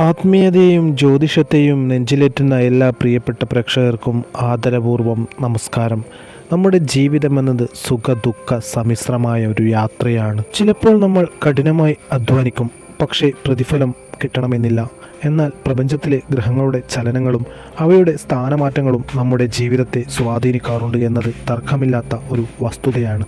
ആത്മീയതയും ജ്യോതിഷത്തെയും നെഞ്ചിലേറ്റുന്ന എല്ലാ പ്രിയപ്പെട്ട പ്രേക്ഷകർക്കും ആദരപൂർവ്വം നമസ്കാരം. നമ്മുടെ ജീവിതമെന്നത് സുഖ ദുഃഖ സമ്മിശ്രമായ ഒരു യാത്രയാണ്. ചിലപ്പോൾ നമ്മൾ കഠിനമായി അധ്വാനിക്കും, പക്ഷേ പ്രതിഫലം കിട്ടണമെന്നില്ല. എന്നാൽ പ്രപഞ്ചത്തിലെ ഗ്രഹങ്ങളുടെ ചലനങ്ങളും അവയുടെ സ്ഥാനമാറ്റങ്ങളും നമ്മുടെ ജീവിതത്തെ സ്വാധീനിക്കാറുണ്ട് എന്നത് തർക്കമില്ലാത്ത ഒരു വസ്തുതയാണ്.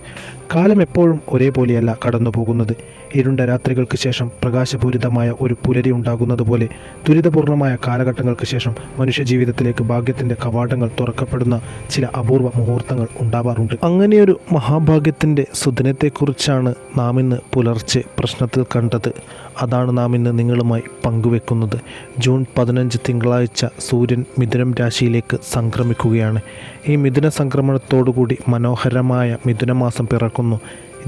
കാലം എപ്പോഴും ഒരേപോലെയല്ല കടന്നു പോകുന്നത്. ഇരുണ്ട രാത്രികൾക്ക് ശേഷം പ്രകാശപൂരിതമായ ഒരു പുലരി ഉണ്ടാകുന്നത് പോലെ ദുരിതപൂർണമായ കാലഘട്ടങ്ങൾക്ക് ശേഷം മനുഷ്യജീവിതത്തിലേക്ക് ഭാഗ്യത്തിൻ്റെ കവാടങ്ങൾ തുറക്കപ്പെടുന്ന ചില അപൂർവ മുഹൂർത്തങ്ങൾ ഉണ്ടാവാറുണ്ട്. അങ്ങനെയൊരു മഹാഭാഗ്യത്തിൻ്റെ സുദിനത്തെക്കുറിച്ചാണ് നാം ഇന്ന് പുലർച്ചെ പ്രശ്നത്തിൽ കണ്ടത്. അതാണ് നാം ഇന്ന് നിങ്ങളുമായി പങ്കുവെക്കുന്നത്. ജൂൺ 15 തിങ്കളാഴ്ച സൂര്യൻ മിഥുനം രാശിയിലേക്ക് സംക്രമിക്കുകയാണ്. ഈ മിഥുന സംക്രമണത്തോടുകൂടി മനോഹരമായ മിഥുനമാസം പിറക്കുന്നു.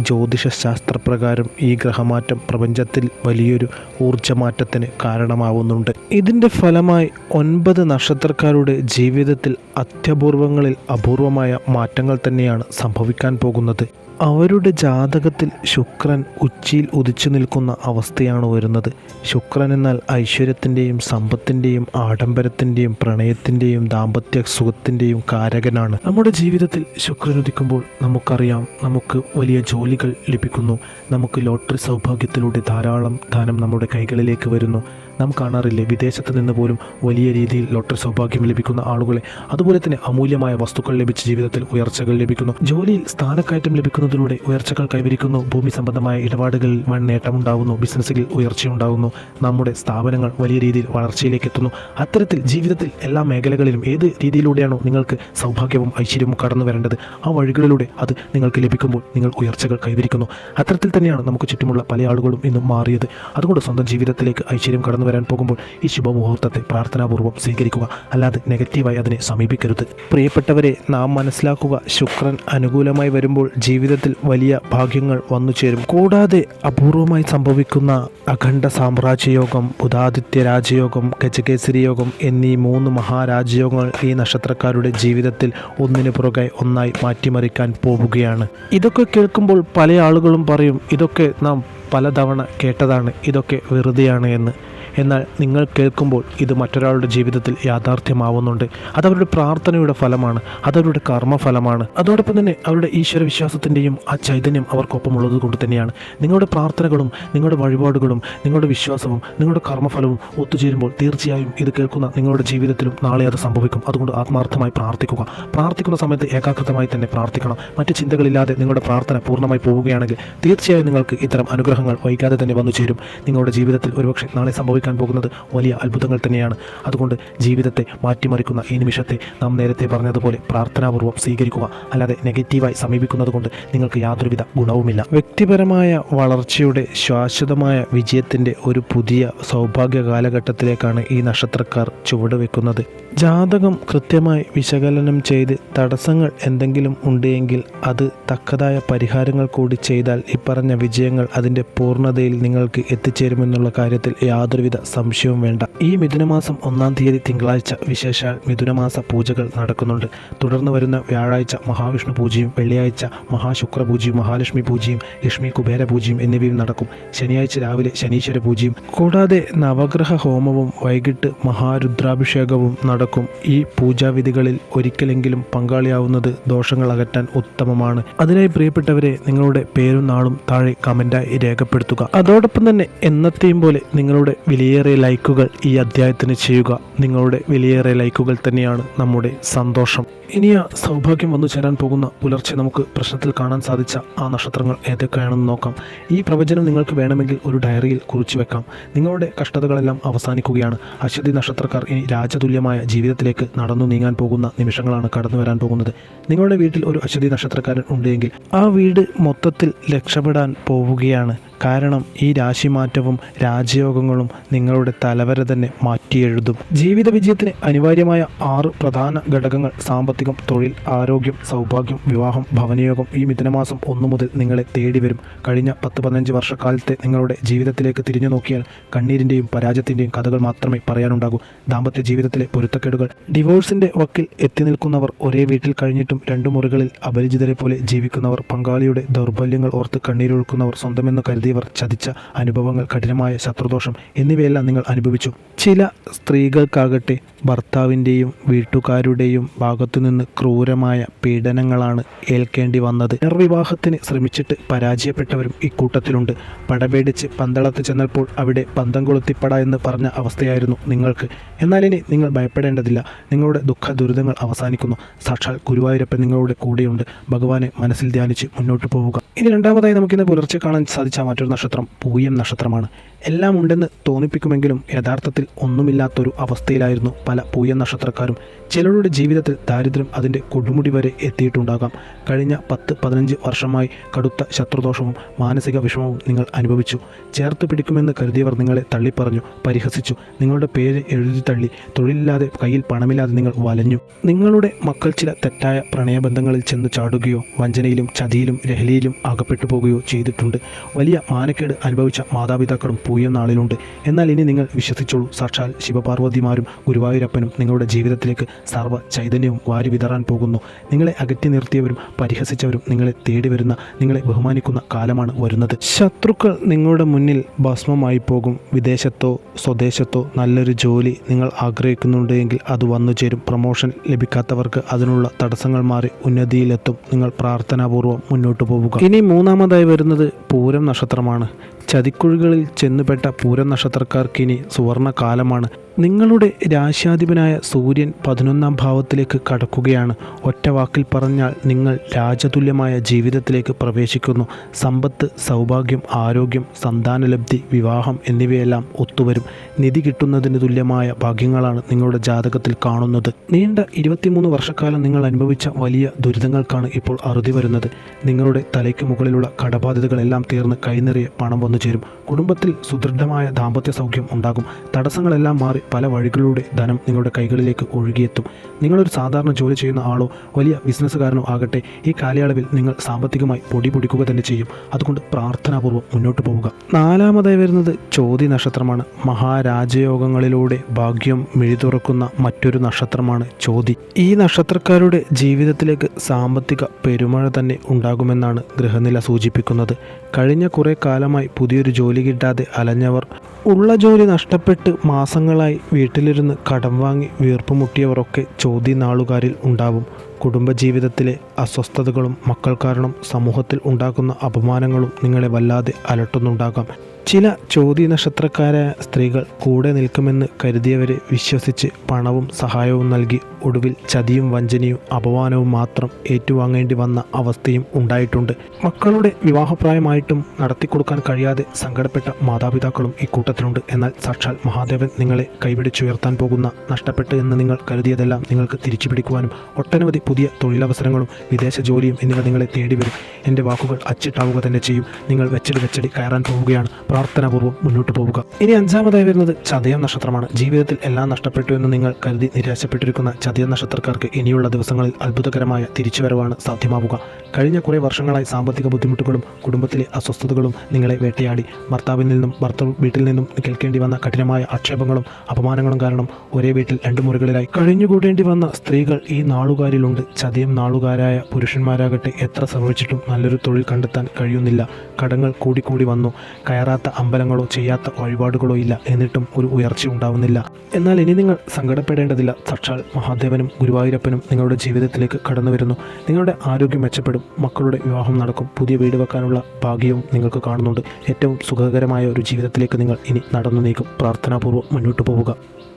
ജ്യോതിഷശാസ്ത്രപ്രകാരം ഈ ഗ്രഹമാറ്റം പ്രപഞ്ചത്തിൽ വലിയൊരു ഊർജ്ജമാറ്റത്തിന് കാരണമാവുന്നുണ്ട്. ഇതിൻ്റെ ഫലമായി 9 നക്ഷത്രക്കാരുടെ ജീവിതത്തിൽ അത്യപൂർവങ്ങളിൽ അപൂർവമായ മാറ്റങ്ങൾ തന്നെയാണ് സംഭവിക്കാൻ പോകുന്നത്. അവരുടെ ജാതകത്തിൽ ശുക്രൻ ഉച്ചിയിൽ ഉദിച്ചു നിൽക്കുന്ന അവസ്ഥയാണ് വരുന്നത്. ശുക്രൻ എന്നാൽ ഐശ്വര്യത്തിൻ്റെയും സമ്പത്തിൻ്റെയും ആഡംബരത്തിൻ്റെയും പ്രണയത്തിൻ്റെയും ദാമ്പത്യ സുഖത്തിൻ്റെയും കാരകനാണ്. നമ്മുടെ ജീവിതത്തിൽ ശുക്രൻ ഉദിക്കുമ്പോൾ നമുക്കറിയാം, നമുക്ക് വലിയ ജോലികൾ ലഭിക്കുന്നു. നമുക്ക് ലോട്ടറി സൗഭാഗ്യത്തിലൂടെ ധാരാളം ധനം നമ്മുടെ കൈകളിലേക്ക് വരുന്നു. നാം കാണാറില്ലേ, വിദേശത്ത് നിന്ന് പോലും വലിയ രീതിയിൽ ലോട്ടറി സൗഭാഗ്യം ലഭിക്കുന്ന ആളുകളെ. അതുപോലെ തന്നെ അമൂല്യമായ വസ്തുക്കൾ ലഭിച്ച് ജീവിതത്തിൽ ഉയർച്ചകൾ ലഭിക്കുന്നു. ജോലിയിൽ സ്ഥാനക്കയറ്റം ലഭിക്കുന്നതിലൂടെ ഉയർച്ചകൾ കൈവരിക്കുന്നു. ഭൂമി സംബന്ധമായ ഇടപാടുകളിൽ വൻ നേട്ടമുണ്ടാകുന്നു. ബിസിനസ്സിൽ ഉയർച്ചയുണ്ടാകുന്നു. നമ്മുടെ സ്ഥാപനങ്ങൾ വലിയ രീതിയിൽ വളർച്ചയിലേക്ക് എത്തുന്നു. അത്തരത്തിൽ ജീവിതത്തിൽ എല്ലാ മേഖലകളിലും ഏത് രീതിയിലൂടെയാണോ നിങ്ങൾക്ക് സൗഭാഗ്യവും ഐശ്വര്യവും കടന്നു വരേണ്ടത്, ആ വഴികളിലൂടെ അത് നിങ്ങൾക്ക് ലഭിക്കുമ്പോൾ നിങ്ങൾ ഉയർച്ചകൾ കൈവരിക്കുന്നു. അത്തരത്തിൽ തന്നെയാണ് നമുക്ക് ചുറ്റുമുള്ള പല ആളുകളും ഇന്നും മാറിയത്. അതുകൊണ്ട് സ്വന്തം ജീവിതത്തിലേക്ക് ഐശ്വര്യം കടന്നു വരാൻ പോകുമ്പോൾ ഈ ശുഭമുഹൂർത്തത്തെ പ്രാർത്ഥനാപൂർവ്വം സ്വീകരിക്കുക, അല്ലാതെ നെഗറ്റീവായി അതിനെ സമീപിക്കരുത്. പ്രിയപ്പെട്ടവരെ, നാം മനസ്സിലാക്കുക, ശുക്രൻ അനുകൂലമായി വരുമ്പോൾ ജീവിതത്തിൽ വലിയ ഭാഗ്യങ്ങൾ വന്നു ചേരും. കൂടാതെ അപൂർവമായി സംഭവിക്കുന്ന അഖണ്ഡ സാമ്രാജ്യയോഗം, ബുധാദിത്യ രാജയോഗം, ഗജകേസരി യോഗം എന്നീ 3 മഹാരാജയോഗങ്ങൾ ഈ നക്ഷത്രക്കാരുടെ ജീവിതത്തിൽ ഒന്നിനു പുറകെ ഒന്നായി മാറ്റിമറിക്കാൻ പോവുകയാണ്. ഇതൊക്കെ കേൾക്കുമ്പോൾ പല ആളുകളും പറയും, ഇതൊക്കെ നാം പലതവണ കേട്ടതാണ്, ഇതൊക്കെ വെറുതെയാണ് എന്ന്. എന്നാൽ നിങ്ങൾ കേൾക്കുമ്പോൾ ഇത് മറ്റൊരാളുടെ ജീവിതത്തിൽ യാഥാർത്ഥ്യമാവുന്നുണ്ട്. അതവരുടെ പ്രാർത്ഥനയുടെ ഫലമാണ്, അതവരുടെ കർമ്മഫലമാണ്. അതോടൊപ്പം തന്നെ അവരുടെ ഈശ്വര വിശ്വാസത്തിൻ്റെയും ആ ചൈതന്യം അവർക്കൊപ്പമുള്ളത് കൊണ്ട് തന്നെയാണ്. നിങ്ങളുടെ പ്രാർത്ഥനകളും നിങ്ങളുടെ വഴിപാടുകളും നിങ്ങളുടെ വിശ്വാസവും നിങ്ങളുടെ കർമ്മഫലവും ഒത്തുചേരുമ്പോൾ തീർച്ചയായും ഇത് കേൾക്കുന്ന നിങ്ങളുടെ ജീവിതത്തിലും നാളെ അത് സംഭവിക്കും. അതുകൊണ്ട് ആത്മാർത്ഥമായി പ്രാർത്ഥിക്കുക. പ്രാർത്ഥിക്കുന്ന സമയത്ത് ഏകാഗ്രതമായി തന്നെ പ്രാർത്ഥിക്കണം. മറ്റ് ചിന്തകളില്ലാതെ നിങ്ങളുടെ പ്രാർത്ഥന പൂർണ്ണമായി പോവുകയാണെങ്കിൽ തീർച്ചയായും നിങ്ങൾക്ക് ഇത്തരം അനുഗ്രഹങ്ങൾ വൈകാതെ തന്നെ വന്നു ചേരും. നിങ്ങളുടെ ജീവിതത്തിൽ ഒരുപക്ഷെ നാളെ സംഭവിക്കാൻ പോകുന്നത് വലിയ അത്ഭുതങ്ങൾ തന്നെയാണ്. അതുകൊണ്ട് ജീവിതത്തെ മാറ്റിമറിക്കുന്ന ഈ നിമിഷത്തെ നാം നേരത്തെ പറഞ്ഞതുപോലെ പ്രാർത്ഥനാപൂർവ്വം സ്വീകരിക്കുക, അല്ലാതെ നെഗറ്റീവായി സമീപിക്കുന്നത് കൊണ്ട് നിങ്ങൾക്ക് യാതൊരുവിധ ഗുണവുമില്ല. വ്യക്തിപരമായ വളർച്ചയുടെ ശാശ്വതമായ വിജയത്തിൻ്റെ ഒരു പുതിയ സൗഭാഗ്യ കാലഘട്ടത്തിലേക്കാണ് ഈ നക്ഷത്രക്കാർ ചുവടുവെക്കുന്നത്. ജാതകം കൃത്യമായി വിശകലനം ചെയ്ത് തടസ്സങ്ങൾ എന്തെങ്കിലും ഉണ്ടെങ്കിൽ അത് തക്കതായ പരിഹാരങ്ങൾ കൂടി ചെയ്താൽ ഇപ്പറഞ്ഞ വിജയങ്ങൾ അതിൻ്റെ പൂർണ്ണതയിൽ നിങ്ങൾക്ക് എത്തിച്ചേരുമെന്നുള്ള കാര്യത്തിൽ യാതൊരുവിധ സംശയവും വേണ്ട. ഈ മിഥുനമാസം 1-ാം തീയതി തിങ്കളാഴ്ച വിശേഷാൽ മിഥുനമാസ പൂജകൾ നടക്കുന്നുണ്ട്. തുടർന്ന് വരുന്ന വ്യാഴാഴ്ച മഹാവിഷ്ണു പൂജയും, വെള്ളിയാഴ്ച മഹാശുക്ര പൂജയും, മഹാലക്ഷ്മി പൂജയും, ലക്ഷ്മി കുബേര പൂജയും എന്നിവയും നടക്കും. ശനിയാഴ്ച രാവിലെ ശനീശ്വര പൂജയും, കൂടാതെ നവഗ്രഹ ഹോമവും വൈകിട്ട് മഹാരുദ്രാഭിഷേകവും നടക്കും. ഈ പൂജാവിധികളിൽ ഒരിക്കലെങ്കിലും പങ്കാളിയാവുന്നത് ദോഷങ്ങൾ അകറ്റാൻ ഉത്തമമാണ്. അതിനായി പ്രിയപ്പെട്ടവരെ, നിങ്ങളുടെ പേരും നാളും താഴെ കമൻ്റായി രേഖപ്പെടുത്തുക. അതോടൊപ്പം തന്നെ എന്നത്തെയും പോലെ നിങ്ങളുടെ വിലയേറിയ ലൈക്കുകൾ ഈ അധ്യായത്തിന് ചെയ്യുക. നിങ്ങളുടെ വിലയേറിയ ലൈക്കുകൾ തന്നെയാണ് നമ്മുടെ സന്തോഷം. ഇനി ആ സൗഭാഗ്യം വന്നു ചേരാൻ പോകുന്ന പുലർച്ചെ നമുക്ക് പ്രശ്നത്തിൽ കാണാൻ സാധിച്ച ആ നക്ഷത്രങ്ങൾ ഏതൊക്കെയാണെന്ന് നോക്കാം. ഈ പ്രവചനം നിങ്ങൾക്ക് വേണമെങ്കിൽ ഒരു ഡയറിയിൽ കുറിച്ചു വെക്കാം. നിങ്ങളുടെ കഷ്ടതകളെല്ലാം അവസാനിക്കുകയാണ്. അശ്വതി നക്ഷത്രക്കാർ ഇനി രാജതുല്യമായ ജീവിതത്തിലേക്ക് നടന്നു നീങ്ങാൻ പോകുന്ന നിമിഷങ്ങളാണ് കടന്നു വരാൻ പോകുന്നത്. നിങ്ങളുടെ വീട്ടിൽ ഒരു അശ്വതി നക്ഷത്രക്കാരൻ ഉണ്ടെങ്കിൽ ആ വീട് മൊത്തത്തിൽ രക്ഷപ്പെടാൻ പോവുകയാണ്. കാരണം ഈ രാശിമാറ്റവും രാജയോഗങ്ങളും നിങ്ങളുടെ തലവര തന്നെ മാറ്റിയെഴുതും. ജീവിത വിജയത്തിന് അനിവാര്യമായ 6 പ്രധാന ഘടകങ്ങൾ: സാമ്പത്തികം, തൊഴിൽ, ആരോഗ്യം, സൗഭാഗ്യം, വിവാഹം, ഭവനയോഗം ഈ മിഥുനമാസം 1 മുതൽ നിങ്ങളെ തേടി വരും. കഴിഞ്ഞ 10-15 വർഷക്കാലത്തെ നിങ്ങളുടെ ജീവിതത്തിലേക്ക് തിരിഞ്ഞു നോക്കിയാൽ കണ്ണീരിൻ്റെയും പരാജയത്തിൻ്റെയും കഥകൾ മാത്രമേ പറയാനുണ്ടാകൂ. ദാമ്പത്യ ജീവിതത്തിലെ പൊരുത്തക്കേടുകൾ, ഡിവോഴ്സിൻ്റെ വക്കിൽ എത്തി നിൽക്കുന്നവർ, ഒരേ വീട്ടിൽ കഴിഞ്ഞിട്ടും 2 മുറികളിൽ അപരിചിതരെ പോലെ ജീവിക്കുന്നവർ, പങ്കാളിയുടെ ദൗർബല്യങ്ങൾ ഓർത്ത് കണ്ണീരൊഴുക്കുന്നവർ, സ്വന്തമെന്ന് കരുതി കരുതിയവർ ചതിച്ച അനുഭവങ്ങൾ, കഠിനമായ ശത്രുദോഷം എന്നിവയെല്ലാം നിങ്ങൾ അനുഭവിച്ചു. ചില സ്ത്രീകൾക്കാകട്ടെ ഭർത്താവിൻ്റെയും വീട്ടുകാരുടെയും ഭാഗത്തുനിന്ന് ക്രൂരമായ പീഡനങ്ങളാണ് ഏൽക്കേണ്ടി വന്നത്. പുനർവിവാഹത്തിന് ശ്രമിച്ചിട്ട് പരാജയപ്പെട്ടവരും ഇക്കൂട്ടത്തിലുണ്ട്. പടപേടിച്ച് പന്തളത്ത് ചെന്നപ്പോൾ അവിടെ പന്തം കൊളുത്തിപ്പട എന്ന് പറഞ്ഞ അവസ്ഥയായിരുന്നു നിങ്ങൾക്ക്. എന്നാൽ ഇനി നിങ്ങൾ ഭയപ്പെടേണ്ടതില്ല. നിങ്ങളുടെ ദുഃഖ ദുരിതങ്ങൾ അവസാനിക്കുന്നു. സാക്ഷാൽ ഗുരുവായൂരപ്പൻ നിങ്ങളുടെ കൂടെയുണ്ട്. ഭഗവാനെ മനസ്സിൽ ധ്യാനിച്ച് മുന്നോട്ട് പോവുക. ഇനി രണ്ടാമതായി നമുക്കിന്ന് പുലർച്ചെ കാണാൻ സാധിച്ച മറ്റൊരു നക്ഷത്രം പൂയം നക്ഷത്രമാണ്. എല്ലാം ഉണ്ടെന്ന് തോന്നിപ്പിക്കുമെങ്കിലും യഥാർത്ഥത്തിൽ ഒന്നുമില്ലാത്തൊരു അവസ്ഥയിലായിരുന്നു പല പൂയം നക്ഷത്രക്കാരും. ചിലരുടെ ജീവിതത്തിൽ ദാരിദ്ര്യം അതിൻ്റെ കൊടുമുടി വരെ എത്തിയിട്ടുണ്ടാകാം. കഴിഞ്ഞ 10-15 വർഷമായി കടുത്ത ശത്രുദോഷവും മാനസിക വിഷമവും നിങ്ങൾ അനുഭവിച്ചു. ചേർത്ത് പിടിക്കുമെന്ന് കരുതിയവർ നിങ്ങളെ തള്ളിപ്പറഞ്ഞു, പരിഹസിച്ചു. നിങ്ങളുടെ പേര് എഴുതി തള്ളി. തൊഴിലില്ലാതെ, കയ്യിൽ പണമില്ലാതെ നിങ്ങൾ വലഞ്ഞു. നിങ്ങളുടെ മക്കൾ ചില തെറ്റായ പ്രണയബന്ധങ്ങളിൽ ചെന്ന് ചാടുകയോ വഞ്ചനയിലും ചതിയിലും ലഹരിയിലും അകപ്പെട്ടു പോകുകയോ ചെയ്തിട്ടുണ്ട്. വലിയ മാനക്കേട് അനുഭവിച്ച മാതാപിതാക്കളും പൂയം നാളിലുണ്ട്. എന്നാൽ ഇനി നിങ്ങൾ വിശ്വസിച്ചോളൂ, സാക്ഷാൽ ശിവപാർവതിമാരും ഗുരുവായൂരപ്പനും നിങ്ങളുടെ ജീവിതത്തിലേക്ക് സർവ്വ ചൈതന്യവും വാരി വിതറാൻ പോകുന്നു. നിങ്ങളെ അകറ്റി നിർത്തിയവരും പരിഹസിച്ചവരും നിങ്ങളെ തേടി വരുന്ന, നിങ്ങളെ ബഹുമാനിക്കുന്ന കാലമാണ് വരുന്നത്. ശത്രുക്കൾ നിങ്ങളുടെ മുന്നിൽ ഭസ്മമായി പോകും. വിദേശത്തോ സ്വദേശത്തോ നല്ലൊരു ജോലി നിങ്ങൾ ആഗ്രഹിക്കുന്നുണ്ടെങ്കിൽ അത് വന്നു ചേരും. പ്രമോഷൻ ലഭിക്കാത്തവർക്ക് അതിനുള്ള തടസ്സങ്ങൾ മാറി ഉന്നതിയിലെത്തും. നിങ്ങൾ പ്രാർത്ഥനാപൂർവ്വം മുന്നോട്ട് പോവുക. ഇനി മൂന്നാമതായി വരുന്നത് പൂരം നക്ഷത്രമാണ്. ചതിക്കുഴികളിൽ ചെന്നുപെട്ട പൂരം നക്ഷത്രക്കാർക്കിനി സുവർണ കാലമാണ്. നിങ്ങളുടെ രാശ്യാധിപനായ സൂര്യൻ 11ാം ഭാവത്തിലേക്ക് കടക്കുകയാണ്. ഒറ്റ വാക്കിൽ പറഞ്ഞാൽ നിങ്ങൾ രാജതുല്യമായ ജീവിതത്തിലേക്ക് പ്രവേശിക്കുന്നു. സമ്പത്ത്, സൗഭാഗ്യം, ആരോഗ്യം, സന്താനലബ്ധി, വിവാഹം എന്നിവയെല്ലാം ഒത്തുവരും. നിധി കിട്ടുന്നതിന് തുല്യമായ ഭാഗ്യങ്ങളാണ് നിങ്ങളുടെ ജാതകത്തിൽ കാണുന്നത്. നീണ്ട 23 വർഷക്കാലം നിങ്ങൾ അനുഭവിച്ച വലിയ ദുരിതങ്ങൾക്കാണ് ഇപ്പോൾ അറുതി വരുന്നത്. നിങ്ങളുടെ തലയ്ക്ക് മുകളിലുള്ള കടബാധ്യതകളെല്ലാം തീർന്ന് കൈനിറിയ പണം വന്നു ചേരും. കുടുംബത്തിൽ സുദൃഢമായ ദാമ്പത്യ സൗഖ്യം ഉണ്ടാകും. തടസ്സങ്ങളെല്ലാം മാറി പല വഴികളിലൂടെ ധനം നിങ്ങളുടെ കൈകളിലേക്ക് ഒഴുകിയെത്തും. നിങ്ങളൊരു സാധാരണ ജോലി ചെയ്യുന്ന ആളോ വലിയ ബിസിനസ്സുകാരനോ ആകട്ടെ, ഈ കാലയളവിൽ നിങ്ങൾ സാമ്പത്തികമായി പൊടിക്കുക തന്നെ ചെയ്യും. അതുകൊണ്ട് പ്രാർത്ഥനാപൂർവ്വം മുന്നോട്ട് പോവുക. നാലാമതായി വരുന്നത് ചോതി നക്ഷത്രമാണ്. മഹാരാജയോഗങ്ങളിലൂടെ ഭാഗ്യം മിഴിതുറക്കുന്ന മറ്റൊരു നക്ഷത്രമാണ് ചോതി. ഈ നക്ഷത്രക്കാരുടെ ജീവിതത്തിലേക്ക് സാമ്പത്തിക പെരുമഴ തന്നെ ഉണ്ടാകുമെന്നാണ് ഗ്രഹനില സൂചിപ്പിക്കുന്നത്. കഴിഞ്ഞ കുറേ കാലമായി പുതിയൊരു ജോലി കിട്ടാതെ അലഞ്ഞവർ, ഉള്ള ജോലി നഷ്ടപ്പെട്ട് മാസങ്ങളായി വീട്ടിലിരുന്ന് കടം വാങ്ങി വീർപ്പുമുട്ടിയവരൊക്കെ ചോതി നാളുകാരിൽ ഉണ്ടാവും. കുടുംബജീവിതത്തിലെ അസ്വസ്ഥതകളും മക്കൾ കാരണം സമൂഹത്തിൽ ഉണ്ടാക്കുന്ന അപമാനങ്ങളും നിങ്ങളെ വല്ലാതെ അലട്ടുന്നുണ്ടാകാം. ചില ചോതി നക്ഷത്രക്കാരായ സ്ത്രീകൾ കൂടെ നിൽക്കുമെന്ന് കരുതിയവരെ വിശ്വസിച്ച് പണവും സഹായവും നൽകി ഒടുവിൽ ചതിയും വഞ്ചനയും അപമാനവും മാത്രം ഏറ്റുവാങ്ങേണ്ടി വന്ന അവസ്ഥയും ഉണ്ടായിട്ടുണ്ട്. മക്കളുടെ വിവാഹപ്രായമായിട്ടും നടത്തിക്കൊടുക്കാൻ കഴിയാതെ സങ്കടപ്പെട്ട മാതാപിതാക്കളും ഇക്കൂട്ടത്തിലുണ്ട്. എന്നാൽ സാക്ഷാൽ മഹാദേവൻ നിങ്ങളെ കൈപിടിച്ചുയർത്താൻ പോകുന്ന, നഷ്ടപ്പെട്ട് എന്ന് നിങ്ങൾ കരുതിയതെല്ലാം നിങ്ങൾക്ക് തിരിച്ചു പിടിക്കുവാനും ഒട്ടനവധി പുതിയ തൊഴിലവസരങ്ങളും വിദേശ ജോലിയും എന്നിവ നിങ്ങളെ തേടി വരും. എൻ്റെ വാക്കുകൾ അച്ചിട്ടാവുക തന്നെ ചെയ്യും. നിങ്ങൾ വെച്ചടി കയറാൻ പോവുകയാണ്. പ്രാർത്ഥനാപൂർവ്വം മുന്നോട്ട് പോവുക. ഇനി അഞ്ചാമതായി വരുന്നത് ചതയം നക്ഷത്രമാണ്. ജീവിതത്തിൽ എല്ലാം നഷ്ടപ്പെട്ടു എന്ന് നിങ്ങൾ കരുതി നിരാശപ്പെട്ടിരിക്കുന്ന ചതയം നക്ഷത്രക്കാർക്ക് ഇനിയുള്ള ദിവസങ്ങളിൽ അത്ഭുതകരമായ തിരിച്ചുവരവാണ് സാധ്യമാവുക. കഴിഞ്ഞ കുറേ വർഷങ്ങളായി സാമ്പത്തിക ബുദ്ധിമുട്ടുകളും കുടുംബത്തിലെ അസ്വസ്ഥതകളും നിങ്ങളെ വേട്ടയാടി. ഭർത്താവിൽ നിന്നും ഭർത്തൃ വീട്ടിൽ നിന്നും കേൾക്കേണ്ടി വന്ന കഠിനമായ ആക്ഷേപങ്ങളും അപമാനങ്ങളും കാരണം ഒരേ വീട്ടിൽ 2 മുറികളിലായി കഴിഞ്ഞുകൂടേണ്ടി വന്ന സ്ത്രീകൾ ഈ നാളുകാരിലുണ്ട്. ചതയം നാളുകാരായ പുരുഷന്മാരാകട്ടെ എത്ര ശ്രമിച്ചിട്ടും നല്ലൊരു തൊഴിൽ കണ്ടെത്താൻ കഴിയുന്നില്ല. കടങ്ങൾ കൂടി വന്നു. കയറാത്ത അമ്പലങ്ങളോ ചെയ്യാത്ത വഴിപാടുകളോ ഇല്ല. എന്നിട്ടും ഒരു ഉയർച്ച ഉണ്ടാവുന്നില്ല. എന്നാൽ ഇനി നിങ്ങൾ സങ്കടപ്പെടേണ്ടതില്ല. സാക്ഷാൽ മഹാദേവനും ഗുരുവായൂരപ്പനും നിങ്ങളുടെ ജീവിതത്തിലേക്ക് കടന്നു വരുന്നു. നിങ്ങളുടെ ആരോഗ്യം മെച്ചപ്പെടും. മക്കളുടെ വിവാഹം നടക്കും. പുതിയ വീട് വെക്കാനുള്ള ഭാഗ്യവും നിങ്ങൾക്ക് കാണുന്നുണ്ട്. ഏറ്റവും സുഖകരമായ ഒരു ജീവിതത്തിലേക്ക് നിങ്ങൾ ഇനി നടന്നു നീക്കും. പ്രാർത്ഥനാപൂർവ്വം മുന്നോട്ട് പോവുക.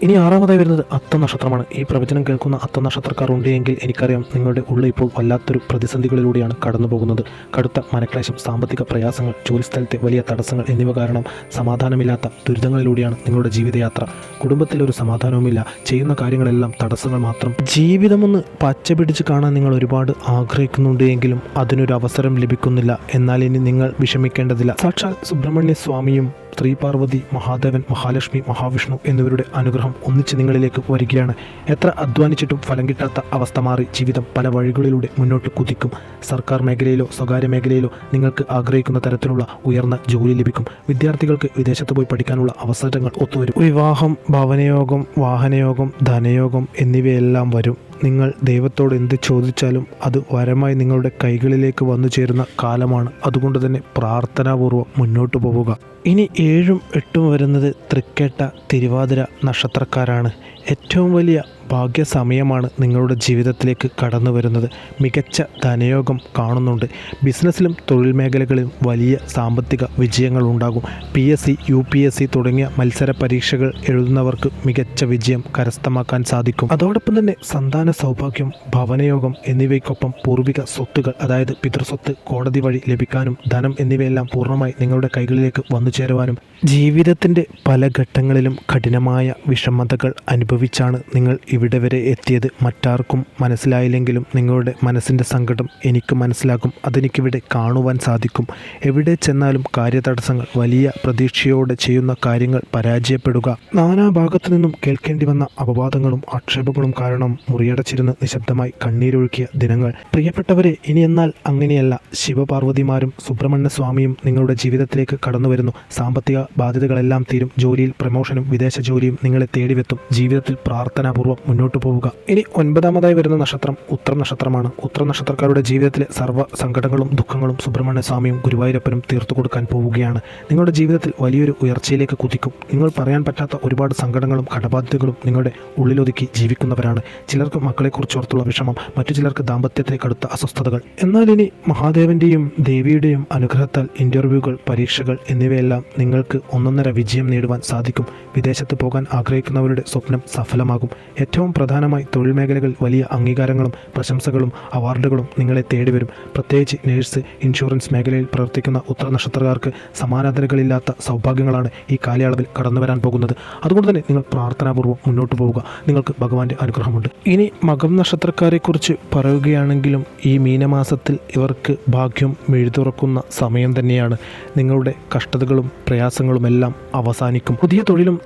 ഇനി ആറാമതായി വരുന്നത് അത്തം നക്ഷത്രമാണ്. ഈ പ്രവചനം കേൾക്കുന്ന അത്തം നക്ഷത്രക്കാർ ഉണ്ടെങ്കിൽ എനിക്കറിയാം നിങ്ങളുടെ ഉള്ളിൽ ഇപ്പോൾ വല്ലാത്തൊരു പ്രതിസന്ധികളിലൂടെയാണ് കടന്നു പോകുന്നത്. കടുത്ത മനക്ലേശം, സാമ്പത്തിക പ്രയാസങ്ങൾ, ജോലിസ്ഥലത്തെ വലിയ തടസ്സങ്ങൾ എന്നിവ കാരണം സമാധാനമില്ലാത്ത ദുരിതങ്ങളിലൂടെയാണ് നിങ്ങളുടെ ജീവിതയാത്ര. കുടുംബത്തിലൊരു സമാധാനവുമില്ല. ചെയ്യുന്ന കാര്യങ്ങളെല്ലാം തടസ്സങ്ങൾ മാത്രം. ജീവിതമൊന്ന് പച്ച പിടിച്ച് കാണാൻ നിങ്ങൾ ഒരുപാട് ആഗ്രഹിക്കുന്നുണ്ട് എങ്കിലും അതിനൊരു അവസരം ലഭിക്കുന്നില്ല. എന്നാൽ ഇനി നിങ്ങൾ വിഷമിക്കേണ്ടതില്ല. സാക്ഷാൽ സുബ്രഹ്മണ്യ സ്വാമിയും ശ്രീ പാർവതി, മഹാദേവൻ, മഹാലക്ഷ്മി, മഹാവിഷ്ണു എന്നിവരുടെ അനുഗ്രഹം ഒന്നിച്ച് നിങ്ങളിലേക്ക് വരികയാണ്. എത്ര അധ്വാനിച്ചിട്ടും ഫലം കിട്ടാത്ത അവസ്ഥ മാറി ജീവിതം പല വഴികളിലൂടെ മുന്നോട്ട് കുതിക്കും. സർക്കാർ മേഖലയിലോ സ്വകാര്യ മേഖലയിലോ നിങ്ങൾക്ക് ആഗ്രഹിക്കുന്ന തരത്തിലുള്ള ഉയർന്ന ജോലി ലഭിക്കും. വിദ്യാർത്ഥികൾക്ക് വിദേശത്ത് പോയി പഠിക്കാനുള്ള അവസരങ്ങൾ ഒത്തുവരും. വിവാഹം, ഭവനയോഗം, വാഹനയോഗം, ധനയോഗം എന്നിവയെല്ലാം വരും. നിങ്ങൾ ദൈവത്തോട് എന്ത് ചോദിച്ചാലും അത് വരമായി നിങ്ങളുടെ കൈകളിലേക്ക് വന്നു ചേരുന്ന കാലമാണ്. അതുകൊണ്ട് തന്നെ പ്രാർത്ഥനാപൂർവ്വം മുന്നോട്ട് പോവുക. ഇനി 7ഉം 8ഉം വരുന്നത് തൃക്കേട്ട, തിരുവാതിര നക്ഷത്രക്കാരാണ്. ഏറ്റവും വലിയ ഭാഗ്യസമയമാണ് നിങ്ങളുടെ ജീവിതത്തിലേക്ക് കടന്നു വരുന്നത്. മികച്ച ധനയോഗം കാണുന്നുണ്ട്. ബിസിനസ്സിലും തൊഴിൽ മേഖലകളിലും വലിയ സാമ്പത്തിക വിജയങ്ങൾ ഉണ്ടാകും. PSC, UPSC തുടങ്ങിയ മത്സര പരീക്ഷകൾ എഴുതുന്നവർക്ക് മികച്ച വിജയം കരസ്ഥമാക്കാൻ സാധിക്കും. അതോടൊപ്പം തന്നെ സന്താന സൗഭാഗ്യം, ഭവനയോഗം എന്നിവയ്ക്കൊപ്പം പൂർവിക സ്വത്തുകൾ, അതായത് പിതൃസ്വത്ത് കോടതി വഴി ലഭിക്കാനും ധനം എന്നിവയെല്ലാം പൂർണ്ണമായി നിങ്ങളുടെ കൈകളിലേക്ക് വന്നു ചേരുവാനും. ജീവിതത്തിൻ്റെ പല ഘട്ടങ്ങളിലും കഠിനമായ വിഷമതകൾ അനുഭവിച്ചാണ് നിങ്ങൾ ഇവിടെ വരെ എത്തിയത്. മറ്റാർക്കും മനസ്സിലായില്ലെങ്കിലും നിങ്ങളുടെ മനസ്സിൻ്റെ സങ്കടം എനിക്ക് മനസ്സിലാകും. അതെനിക്കിവിടെ കാണുവാൻ സാധിക്കും. എവിടെ ചെന്നാലും കാര്യതടസ്സങ്ങൾ, വലിയ പ്രതീക്ഷയോടെ ചെയ്യുന്ന കാര്യങ്ങൾ പരാജയപ്പെടുക, നാനാഭാഗത്തു നിന്നും കേൾക്കേണ്ടി വന്ന അപവാദങ്ങളും ആക്ഷേപങ്ങളും കാരണം മുറിയടച്ചിരുന്ന് നിശബ്ദമായി കണ്ണീരൊഴുക്കിയ ദിനങ്ങൾ. പ്രിയപ്പെട്ടവരെ, ഇനി എന്നാൽ അങ്ങനെയല്ല. ശിവപാർവതിമാരും സുബ്രഹ്മണ്യ സ്വാമിയും നിങ്ങളുടെ ജീവിതത്തിലേക്ക് കടന്നു വരുന്നു. സാമ്പത്തിക ബാധ്യതകളെല്ലാം തീരും. ജോലിയിൽ പ്രമോഷനും വിദേശ ജോലിയും നിങ്ങളെ തേടിവെത്തും. ജീവിതത്തിൽ പ്രാർത്ഥനാപൂർവ്വം മുന്നോട്ട് പോവുക. ഇനി 9ാമതായി വരുന്ന നക്ഷത്രം ഉത്രം നക്ഷത്രമാണ്. ഉത്രം നക്ഷത്രക്കാരുടെ ജീവിതത്തിലെ സർവ്വ സങ്കടങ്ങളും ദുഃഖങ്ങളും സുബ്രഹ്മണ്യ സ്വാമിയും ഗുരുവായൂരപ്പനും തീർത്തു കൊടുക്കാൻ പോവുകയാണ്. നിങ്ങളുടെ ജീവിതത്തിൽ വലിയൊരു ഉയർച്ചയിലേക്ക് കുതിക്കും. നിങ്ങൾ പറയാൻ പറ്റാത്ത ഒരുപാട് സങ്കടങ്ങളും കടബാധ്യതകളും നിങ്ങളുടെ ഉള്ളിലൊതുക്കി ജീവിക്കുന്നവരാണ്. ചിലർക്ക് മക്കളെക്കുറിച്ച് ഓർത്തുള്ള വിഷമം, മറ്റു ചിലർക്ക് ദാമ്പത്യത്തിലെ കടുത്ത അസ്വസ്ഥതകൾ. എന്നാൽ ഇനി മഹാദേവന്റെയും ദേവിയുടെയും അനുഗ്രഹത്താൽ ഇന്റർവ്യൂകൾ, പരീക്ഷകൾ എന്നിവയെല്ലാം നിങ്ങൾക്ക് ഒന്നൊന്നര വിജയം നേടുവാൻ സാധിക്കും. വിദേശത്ത് പോകാൻ ആഗ്രഹിക്കുന്നവരുടെ സ്വപ്നം സഫലമാകും. ഏറ്റവും പ്രധാനമായി തൊഴിൽ മേഖലകളിൽ വലിയ അംഗീകാരങ്ങളും പ്രശംസകളും അവാർഡുകളും നിങ്ങളെ തേടിവരും. പ്രത്യേകിച്ച് നേഴ്സ്, ഇൻഷുറൻസ് മേഖലയിൽ പ്രവർത്തിക്കുന്ന ഉത്തര നക്ഷത്രക്കാർക്ക് സമാനാന്തരങ്ങളില്ലാത്ത സൗഭാഗ്യങ്ങളാണ് ഈ കാലയളവിൽ കടന്നു വരാൻ പോകുന്നത്. അതുകൊണ്ട് തന്നെ നിങ്ങൾ പ്രാർത്ഥനാപൂർവ്വം മുന്നോട്ട് പോവുക. നിങ്ങൾക്ക് ഭഗവാന്റെ അനുഗ്രഹമുണ്ട്. ഇനി മകം നക്ഷത്രക്കാരെക്കുറിച്ച് പറയുകയാണെങ്കിലും ഈ മീനമാസത്തിൽ ഇവർക്ക് ഭാഗ്യം മെഴുതുറക്കുന്ന സമയം തന്നെയാണ്. നിങ്ങളുടെ കഷ്ടതകളും പ്രയാസങ്ങളുമെല്ലാം അവസാനിക്കും. പുതിയ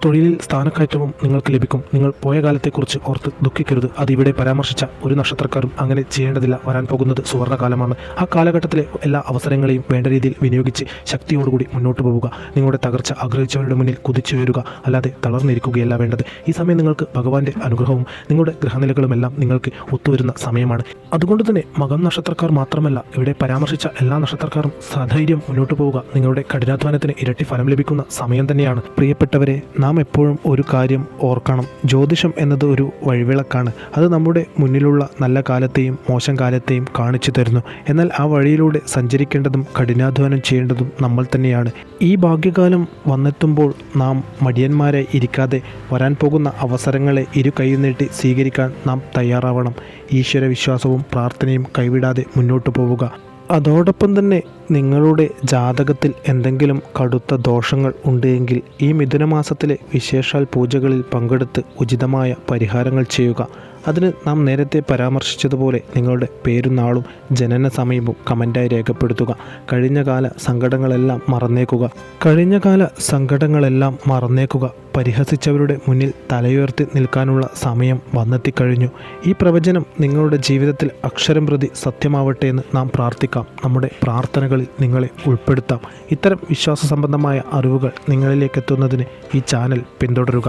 തൊഴിലിൽ സ്ഥാനക്കയറ്റവും നിങ്ങൾക്ക് ലഭിക്കും. നിങ്ങൾ പോയ കാലത്തെക്കുറിച്ച് ഓർത്ത് ദുഃഖിക്കരുത്. അത് ഇവിടെ പരാമർശിച്ച ഒരു നക്ഷത്രക്കാരും അങ്ങനെ ചെയ്യേണ്ടതില്ല. വരാൻ പോകുന്നത് സുവർണ്ണകാലമാണ്. ആ കാലഘട്ടത്തിലെ എല്ലാ അവസരങ്ങളെയും വേണ്ട രീതിയിൽ വിനിയോഗിച്ച് ശക്തിയോടുകൂടി മുന്നോട്ട് പോവുക. നിങ്ങളുടെ തകർച്ച ആഗ്രഹിച്ചവരുടെ മുന്നിൽ കുതിച്ചുയരുക, അല്ലാതെ തളർന്നിരിക്കുകയല്ല വേണ്ടത്. ഈ സമയം നിങ്ങൾക്ക് ഭഗവാന്റെ അനുഗ്രഹവും നിങ്ങളുടെ ഗ്രഹനിലകളുമെല്ലാം നിങ്ങൾക്ക് ഒത്തുവരുന്ന സമയമാണ്. അതുകൊണ്ട് തന്നെ മകം നക്ഷത്രക്കാർ മാത്രമല്ല, ഇവിടെ പരാമർശിച്ച എല്ലാ നക്ഷത്രക്കാരും സധൈര്യം മുന്നോട്ട് പോവുക. നിങ്ങളുടെ കഠിനാധ്വാനത്തിന് ഇരട്ടി ഫലം ലഭിക്കുന്ന സമയം തന്നെയാണ്. പ്രിയപ്പെട്ടവരെ, നാം എപ്പോഴും ഒരു കാര്യം ഓർക്കണം. ജ്യോതിഷം എന്നത് ഒരു വഴിവിളക്കാണ്. അത് നമ്മുടെ മുന്നിലുള്ള നല്ല കാലത്തെയും മോശം കാലത്തെയും കാണിച്ചു തരുന്നു. എന്നാൽ ആ വഴിയിലൂടെ സഞ്ചരിക്കേണ്ടതും കഠിനാധ്വാനം ചെയ്യേണ്ടതും നമ്മൾ തന്നെയാണ്. ഈ ഭാഗ്യകാലം വന്നെത്തുമ്പോൾ നാം മടിയന്മാരെ ഇരിക്കാതെ വരാൻ പോകുന്ന അവസരങ്ങളെ ഇരു കൈ നീട്ടി സ്വീകരിക്കാൻ നാം തയ്യാറാവണം. ഈശ്വരവിശ്വാസവും പ്രാർത്ഥനയും കൈവിടാതെ മുന്നോട്ട് പോവുക. അതോടൊപ്പം തന്നെ നിങ്ങളുടെ ജാതകത്തിൽ എന്തെങ്കിലും കടുത്ത ദോഷങ്ങൾ ഉണ്ടെങ്കിൽ ഈ മിഥുനമാസത്തിലെ വിശേഷാൽ പൂജകളിൽ പങ്കെടുത്ത് ഉചിതമായ പരിഹാരങ്ങൾ ചെയ്യുക. അതിന് നാം നേരത്തെ പരാമർശിച്ചതുപോലെ നിങ്ങളുടെ പേരും നാളും ജനന സമയവും കമൻ്റായി രേഖപ്പെടുത്തുക. കഴിഞ്ഞകാല സങ്കടങ്ങളെല്ലാം മറന്നേക്കുക. പരിഹസിച്ചവരുടെ മുന്നിൽ തലയുയർത്തി നിൽക്കാനുള്ള സമയം വന്നെത്തിക്കഴിഞ്ഞു. ഈ പ്രവചനം നിങ്ങളുടെ ജീവിതത്തിൽ അക്ഷരം പ്രതി സത്യമാവട്ടെ എന്ന് നാം പ്രാർത്ഥിക്കാം. നമ്മുടെ പ്രാർത്ഥനകളിൽ നിങ്ങളെ ഉൾപ്പെടുത്താം. ഇത്തരം വിശ്വാസ സംബന്ധമായ അറിവുകൾ നിങ്ങളിലേക്ക് എത്തുന്നതിന് ഈ ചാനൽ പിന്തുടരുക.